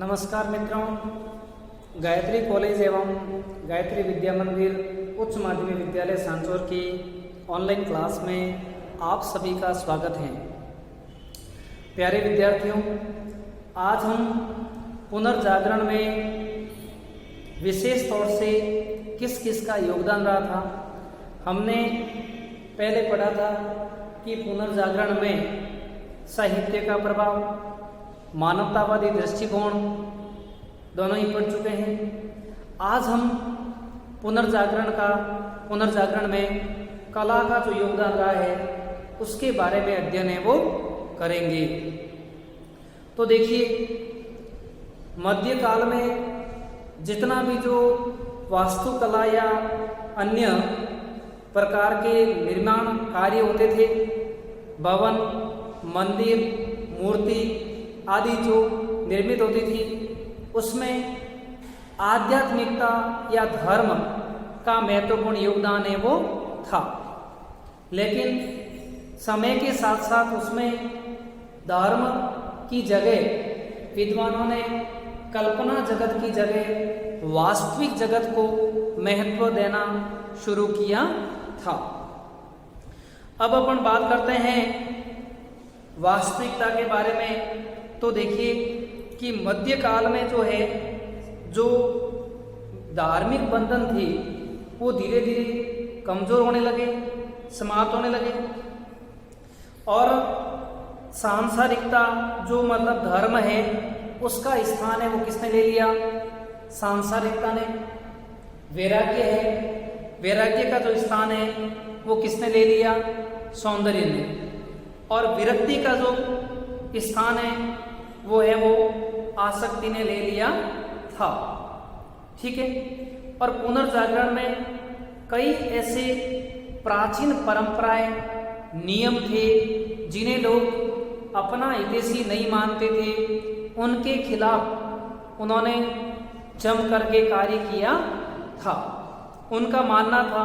नमस्कार मित्रों, गायत्री कॉलेज एवं गायत्री विद्या मंदिर उच्च माध्यमिक विद्यालय सांचौर की ऑनलाइन क्लास में आप सभी का स्वागत है। प्यारे विद्यार्थियों, आज हम पुनर्जागरण में विशेष तौर से किस किस का योगदान रहा था, हमने पहले पढ़ा था कि पुनर्जागरण में साहित्य का प्रभाव, मानवतावादी दृष्टिकोण दोनों ही पढ़ चुके हैं। आज हम पुनर्जागरण में कला का जो योगदान रहा है उसके बारे में अध्ययन है वो करेंगे। तो देखिए, मध्यकाल में जितना भी जो वास्तुकला या अन्य प्रकार के निर्माण कार्य होते थे, भवन, मंदिर, मूर्ति आदि जो निर्मित होती थी, उसमें आध्यात्मिकता या धर्म का महत्वपूर्ण योगदान है वो था। लेकिन समय के साथ साथ उसमें धर्म की जगह विद्वानों ने कल्पना जगत की जगह वास्तविक जगत को महत्व देना शुरू किया था। अब अपन बात करते हैं वास्तविकता के बारे में। तो देखिए कि मध्यकाल में जो है, जो धार्मिक बंधन थे वो धीरे धीरे कमजोर होने लगे, समाप्त होने लगे, और सांसारिकता जो मतलब धर्म है उसका स्थान है वो किसने ले लिया? सांसारिकता ने। वैराग्य है, वैराग्य का जो स्थान है वो किसने ले लिया? सौंदर्य ने। और विरक्ति का जो स्थान है वो है वो आसक्ति ने ले लिया था। ठीक है। और पुनर्जागरण में कई ऐसे प्राचीन परंपराएं, नियम थे जिन्हें लोग अपना हितैषी नहीं मानते थे, उनके खिलाफ उन्होंने जम करके कार्य किया था। उनका मानना था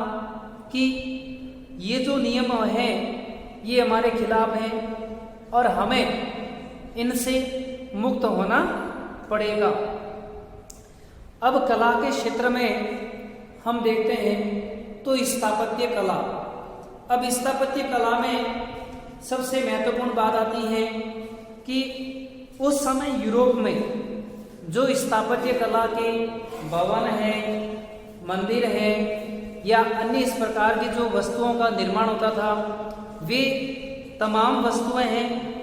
कि ये जो नियम हैं ये हमारे खिलाफ हैं और हमें इनसे मुक्त होना पड़ेगा। अब कला के क्षेत्र में हम देखते हैं तो स्थापत्य कला। अब स्थापत्य कला में सबसे महत्वपूर्ण बात आती है कि उस समय यूरोप में जो स्थापत्य कला के भवन है, मंदिर है या अन्य इस प्रकार की जो वस्तुओं का निर्माण होता था, वे तमाम वस्तुएं हैं,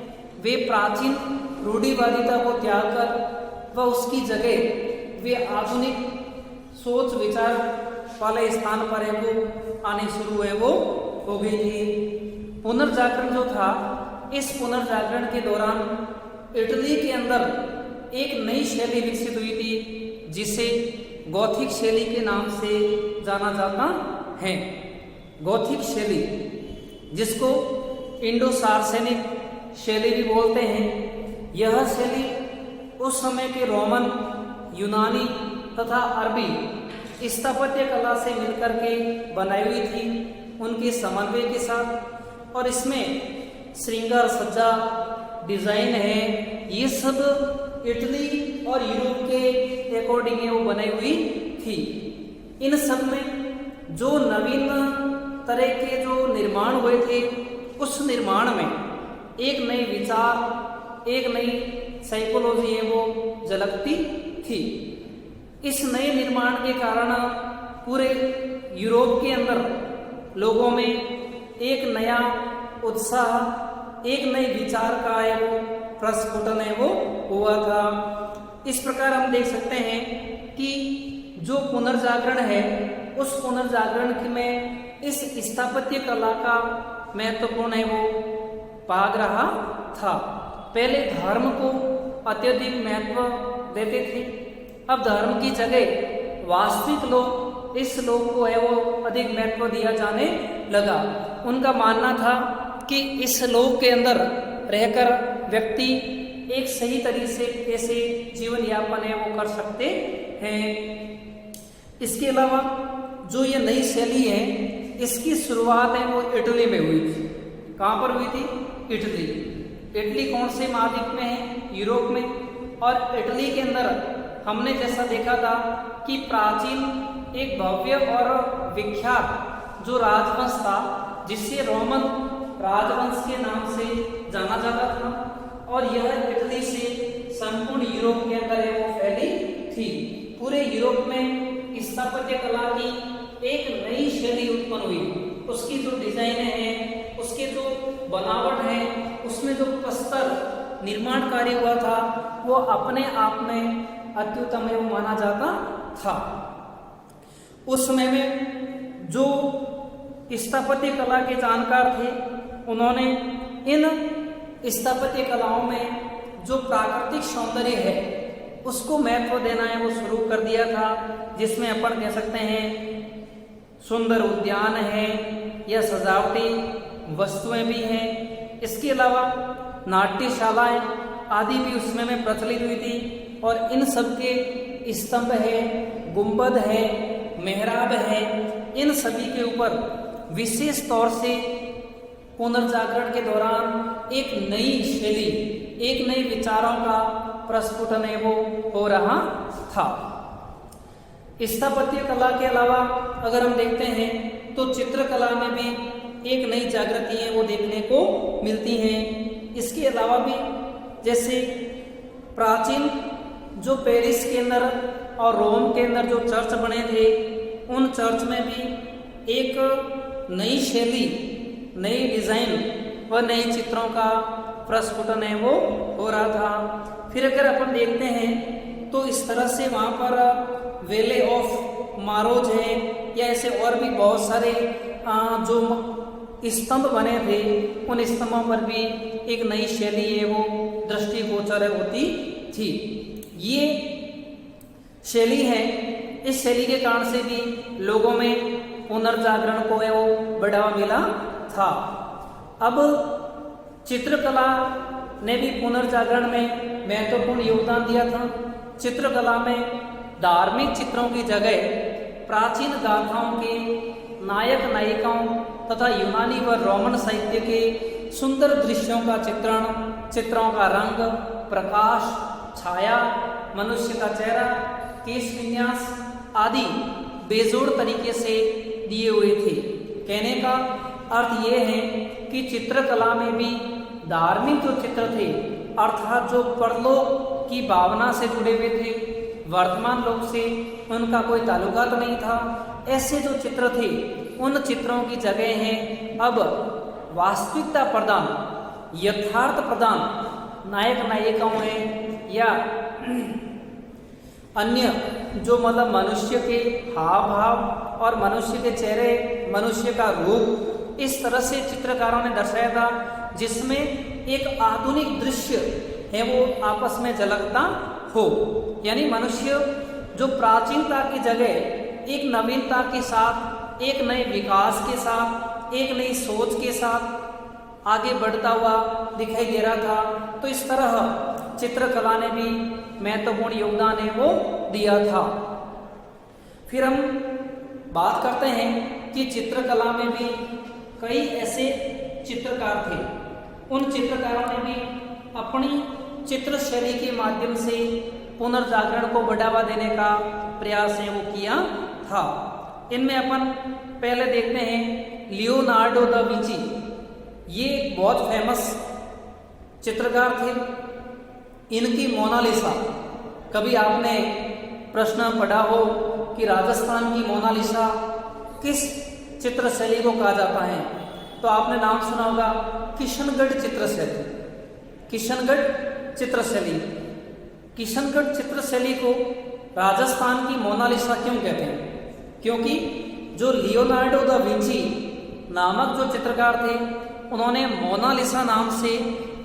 वे प्राचीन रूढ़िवादिता को त्याग कर व उसकी जगह वे आधुनिक सोच विचार वाले स्थान पर है वो आने शुरू है वो हो गई थी। पुनर्जागरण जो था, इस पुनर्जागरण के दौरान इटली के अंदर एक नई शैली विकसित हुई थी जिसे गॉथिक शैली के नाम से जाना जाता है। गॉथिक शैली, जिसको इंडो सार्सेनिक शैली भी बोलते हैं, यह शैली उस समय के रोमन, यूनानी तथा अरबी स्थापत्य कला से मिलकर के बनाई हुई थी, उनके समन्वय के साथ। और इसमें श्रृंगार सज्जा, डिजाइन है, ये सब इटली और यूरोप के अकॉर्डिंग वो बनाई हुई थी। इन सब में जो नवीन तरह के जो निर्माण हुए थे, उस निर्माण में एक नई विचार, एक नई साइकोलॉजी है वो झलकती थी। इस नए निर्माण के कारण पूरे यूरोप के अंदर लोगों में एक नया उत्साह, एक नई विचार का है वो प्रस्फुटन है वो हुआ था। इस प्रकार हम देख सकते हैं कि जो पुनर्जागरण है, उस पुनर्जागरण में इस स्थापत्य कला का महत्वपूर्ण है वो भाग रहा था। पहले धर्म को अत्यधिक महत्व देते थे, अब धर्म की जगह वास्तविक लोग, इस लोग को है वो अधिक महत्व दिया जाने लगा। उनका मानना था कि इस लोक के अंदर रहकर व्यक्ति एक सही तरीके से कैसे जीवन यापन है वो कर सकते हैं। इसके अलावा जो ये नई शैली है, इसकी शुरुआत है वो इटली में हुई थी। कहाँ पर हुई थी? इटली। इटली कौन से महाद्वीप में है? यूरोप में। और इटली के अंदर हमने जैसा देखा था कि प्राचीन एक भव्य और विख्यात जो राजवंश था जिससे रोमन राजवंश के नाम से जाना जाता था, और यह इटली से संपूर्ण यूरोप के अंदर वो फैली थी। पूरे यूरोप में स्थापत्य कला की एक नई शैली उत्पन्न हुई। उसकी जो डिजाइन है, उसके जो बनावट है, उसमें जो प्रस्तर निर्माण कार्य हुआ था वो अपने आप में अत्युत्तम एवं माना जाता था। उस समय में जो स्थापत्य कला के जानकार थे उन्होंने इन स्थापत्य कलाओं में जो प्राकृतिक सौंदर्य है उसको महत्व देना है वो शुरू कर दिया था, जिसमें अपन कह सकते हैं सुंदर उद्यान है या सजावटी वस्तुएं भी हैं। इसके अलावा नाट्यशालाएं आदि भी उसमें में प्रचलित हुई थी, और इन सब के स्तंभ है, गुंबद है, मेहराब है, इन सभी के ऊपर विशेष तौर से पुनर्जागरण के दौरान एक नई शैली, एक नई विचारों का प्रस्फुटन है वो हो रहा था। स्थापत्य कला के अलावा अगर हम देखते हैं तो चित्रकला में भी एक नई जागृति है वो देखने को मिलती हैं। इसके अलावा भी जैसे प्राचीन जो पेरिस के अंदर और रोम के अंदर जो चर्च बने थे, उन चर्च में भी एक नई शैली, नई डिजाइन व नए चित्रों का प्रस्फुटन है वो हो रहा था। फिर अगर अपन देखते हैं तो इस तरह से वहाँ पर वेले ऑफ मारोज है या ऐसे और भी बहुत सारे जो स्तंभ बने थे, उन स्तंभों पर भी एक नई शैली है वो दृष्टिगोचर होती थी। ये शैली है, इस शैली के कारण से भी लोगों में पुनर्जागरण को है वो बढ़ावा मिला था। अब चित्रकला ने भी पुनर्जागरण में महत्वपूर्ण योगदान दिया था। चित्रकला में धार्मिक चित्रों की जगह प्राचीन गाथाओं के नायक नायिकाओं तथा यूनानी व रोमन साहित्य के सुंदर दृश्यों का चित्रण, चित्रों का रंग, प्रकाश, छाया, मनुष्य का चेहरा, केश विन्यास आदि बेजोड़ तरीके से दिए हुए थे। कहने का अर्थ ये है कि चित्रकला में भी धार्मिक जो चित्र थे, अर्थात जो परलोक की भावना से जुड़े हुए थे, वर्तमान लोक से उनका कोई ताल्लुका तो नहीं था, ऐसे जो चित्र थे उन चित्रों की जगह है अब वास्तविकता प्रदान, यथार्थ प्रदान नायक नायिकाओं में या अन्य जो मतलब मनुष्य के हाव भाव और मनुष्य के चेहरे, मनुष्य का रूप, इस तरह से चित्रकारों ने दर्शाया था जिसमें एक आधुनिक दृश्य है वो आपस में झलकता हो। यानी मनुष्य जो प्राचीनता की जगह एक नवीनता के साथ, एक नए विकास के साथ, एक नई सोच के साथ आगे बढ़ता हुआ दिखाई दे रहा था। तो इस तरह चित्रकला ने भी महत्वपूर्ण योगदान है वो दिया था। फिर हम बात करते हैं कि चित्रकला में भी कई ऐसे चित्रकार थे, उन चित्रकारों ने भी अपनी चित्र शैली के माध्यम से पुनर्जागरण को बढ़ावा देने का प्रयास है वो किया था। इनमें अपन पहले देखते हैं लियोनार्डो दा विंची। ये एक बहुत फेमस चित्रकार थे। इनकी मोनालिसा, कभी आपने प्रश्न पढ़ा हो कि राजस्थान की मोनालिसा किस चित्र शैली को कहा जाता है, तो आपने नाम सुना होगा किशनगढ़ चित्रशैली। किशनगढ़ चित्रशैली, किशनगढ़ चित्रशैली को राजस्थान की मोनालिसा क्यों कहते हैं? क्योंकि जो लियोनार्डो दा विंची नामक जो चित्रकार थे, उन्होंने मोनालिसा नाम से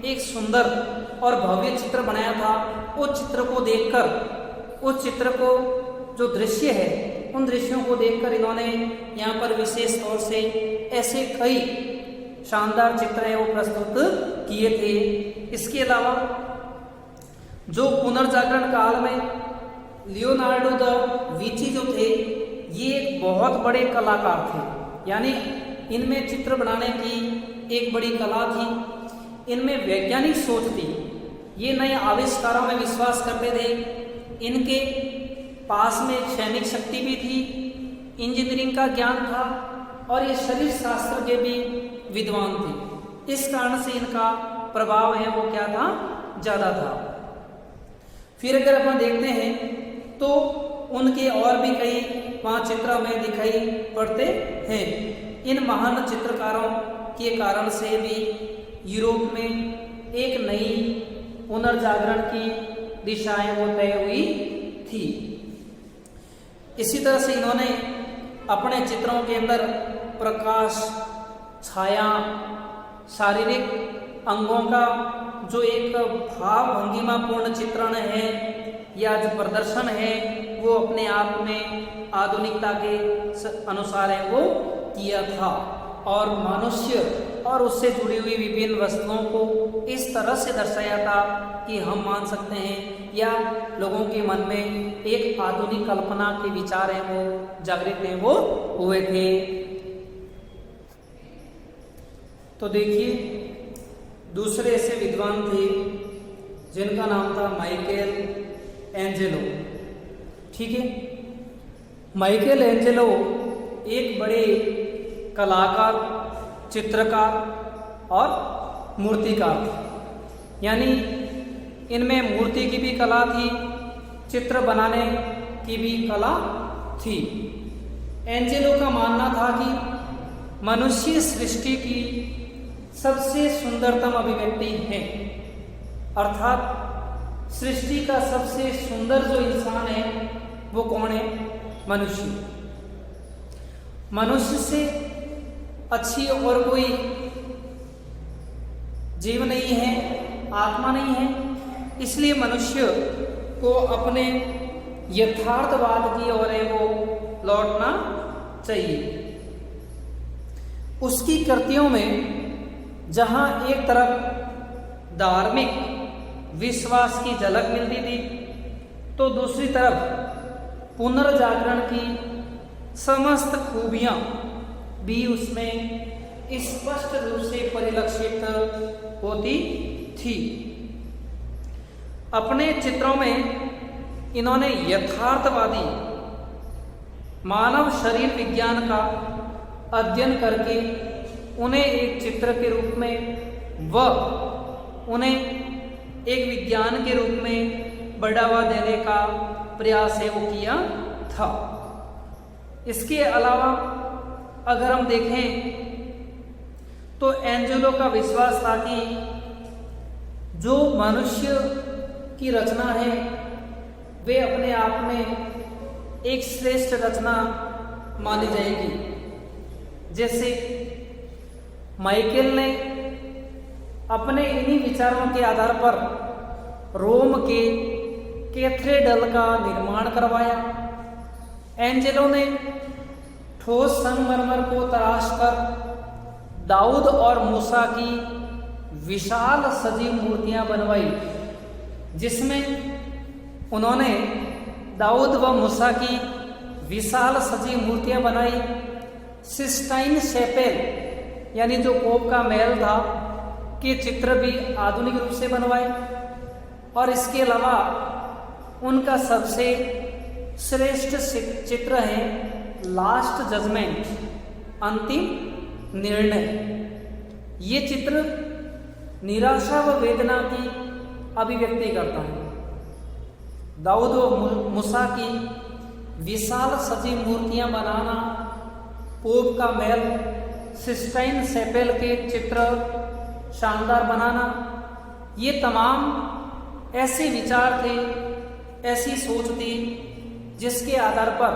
एक सुंदर और भव्य चित्र बनाया था। उस चित्र को देखकर, उस चित्र को जो दृश्य है, उन दृश्यों को देखकर इन्होंने यहाँ पर विशेष तौर से ऐसे कई शानदार चित्र है वो प्रस्तुत किए थे। इसके अलावा जो पुनर्जागरण काल में लियोनार्डो दा विंची जो थे, ये एक बहुत बड़े कलाकार थे। यानी इनमें चित्र बनाने की एक बड़ी कला थी, इनमें वैज्ञानिक सोच थी। ये नए आविष्कारों में विश्वास करते थे। इनके पास में क्षैमिक शक्ति भी थी, इंजीनियरिंग का ज्ञान था और ये शरीर शास्त्र के भी विद्वान थे। इस कारण से इनका प्रभाव है वो क्या था, ज़्यादा था। फिर अगर अपन देखते हैं तो उनके और भी कई 5 चित्र हमें दिखाई पड़ते हैं। इन महान चित्रकारों के कारण से भी यूरोप में एक नई पुनर्जागरण की दिशाएं वो तय हुई थी। इसी तरह से इन्होंने अपने चित्रों के अंदर प्रकाश, छाया, शारीरिक अंगों का जो एक भाव भंगिमापूर्ण चित्रण है या जो प्रदर्शन है वो अपने आप में आधुनिकता के अनुसार है वो किया था और मनुष्य और उससे जुड़ी हुई विभिन्न वस्तुओं को इस तरह से दर्शाया था कि हम मान सकते हैं या लोगों के मन में एक आधुनिक कल्पना के विचार हैं वो जागृत हैं वो हुए थे। तो देखिए दूसरे ऐसे विद्वान थे जिनका नाम था माइकल एंजेलो। ठीक है, माइकल एंजेलो एक बड़े कलाकार, चित्रकार और मूर्तिकार थे। यानी इनमें मूर्ति की भी कला थी, चित्र बनाने की भी कला थी। एंजेलो का मानना था कि मनुष्य सृष्टि की सबसे सुंदरतम अभिव्यक्ति है, अर्थात सृष्टि का सबसे सुंदर जो इंसान है वो कौन है, मनुष्य। मनुष्य से अच्छी और कोई जीव नहीं है, आत्मा नहीं है। इसलिए मनुष्य को अपने यथार्थवाद की ओर वो लौटना चाहिए। उसकी कृतियों में जहां एक तरफ धार्मिक विश्वास की झलक मिलती थी तो दूसरी तरफ पुनर्जागरण की समस्त खूबियां भी उसमें स्पष्ट रूप से परिलक्षित होती थी। अपने चित्रों में इन्होंने यथार्थवादी मानव शरीर विज्ञान का अध्ययन करके उन्हें एक चित्र के रूप में व उन्हें एक विज्ञान के रूप में बढ़ावा देने का प्रयास है वो किया था। इसके अलावा अगर हम देखें तो एंजेलो का विश्वास था कि जो मनुष्य की रचना है वे अपने आप में एक श्रेष्ठ रचना मानी जाएगी। जैसे माइकल ने अपने इन्हीं विचारों के आधार पर रोम के कैथेड्रल का निर्माण करवाया। एंजेलो ने ठोस संगमरमर को तराश कर दाऊद और मूसा की विशाल सजीव मूर्तियां बनवाई, जिसमें उन्होंने दाऊद व मूसा की विशाल सजीव मूर्तियां बनाई। सिस्टाइन चैपेल यानी जो पोप का महल था के चित्र भी आधुनिक रूप से बनवाए और इसके अलावा उनका सबसे श्रेष्ठ चित्र है लास्ट जजमेंट, अंतिम निर्णय। ये चित्र निराशा व वेदना की अभिव्यक्ति करता है। दाऊद व मूसा की विशाल सजीव मूर्तियां बनाना, पोप का महल सिस्टाइन चैपेल के चित्र शानदार बनाना, ये तमाम ऐसे विचार थे, ऐसी सोच थी जिसके आधार पर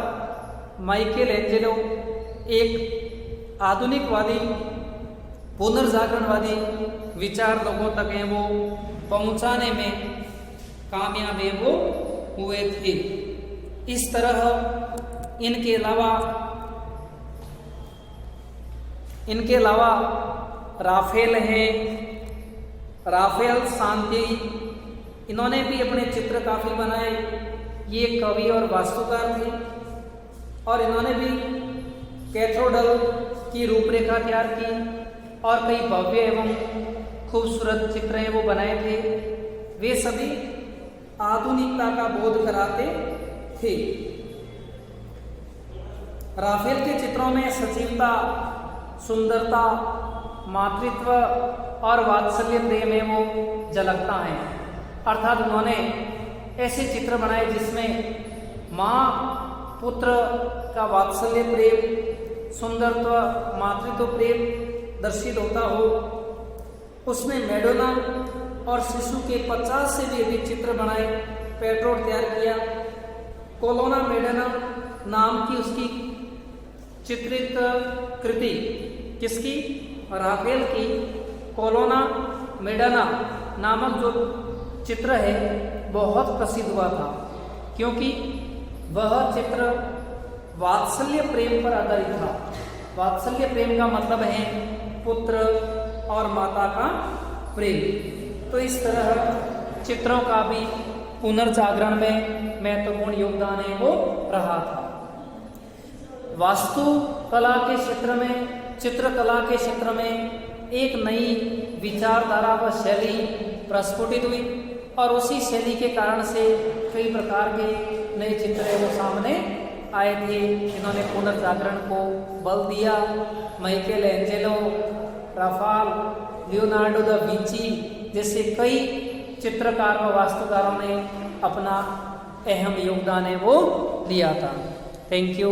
माइकल एंजेलो एक आधुनिकवादी, पुनर्जागरणवादी विचार लोगों तक है वो पहुंचाने में कामयाब है वो हुए थे। इस तरह इनके अलावा राफेल हैं, राफेल सांति, इन्होंने भी अपने चित्र काफ़ी बनाए। ये कवि और वास्तुकार थे और इन्होंने भी कैथेड्रल की रूपरेखा तैयार की और कई भव्य एवं खूबसूरत चित्र हैं वो बनाए थे। वे सभी आधुनिकता का बोध कराते थे। राफेल के चित्रों में सजीवता, सुंदरता, मातृत्व और वात्सल्य प्रेम है वो झलकता है। अर्थात उन्होंने ऐसे चित्र बनाए जिसमें माँ पुत्र का वात्सल्य प्रेम, सुंदरत्व, मातृत्व प्रेम दर्शित होता हो। उसमें मैडोना और शिशु के 50 से भी अधिक चित्र बनाए, पेट्रोट तैयार किया। कोलोना मेडना नाम की उसकी चित्रित कृति, किसकी? राफेल की कोलोना मेडना नामक जो चित्र है बहुत प्रसिद्ध हुआ था, क्योंकि वह चित्र वात्सल्य प्रेम पर आधारित था। वात्सल्य प्रेम का मतलब है पुत्र और माता का प्रेम। तो इस तरह चित्रों का भी पुनर्जागरण में महत्वपूर्ण योगदान है वो रहा था। वास्तुकला के क्षेत्र में, चित्रकला के क्षेत्र में एक नई विचारधारा व शैली प्रस्फुटित हुई और उसी शैली के कारण से कई प्रकार के नए चित्र वो सामने आए थे, जिन्होंने पुनर्जागरण को बल दिया। Michael Angelo, Rafale, Leonardo da Vinci जैसे कई चित्रकार व वास्तुकारों ने अपना अहम योगदान है वो दिया था। Thank you.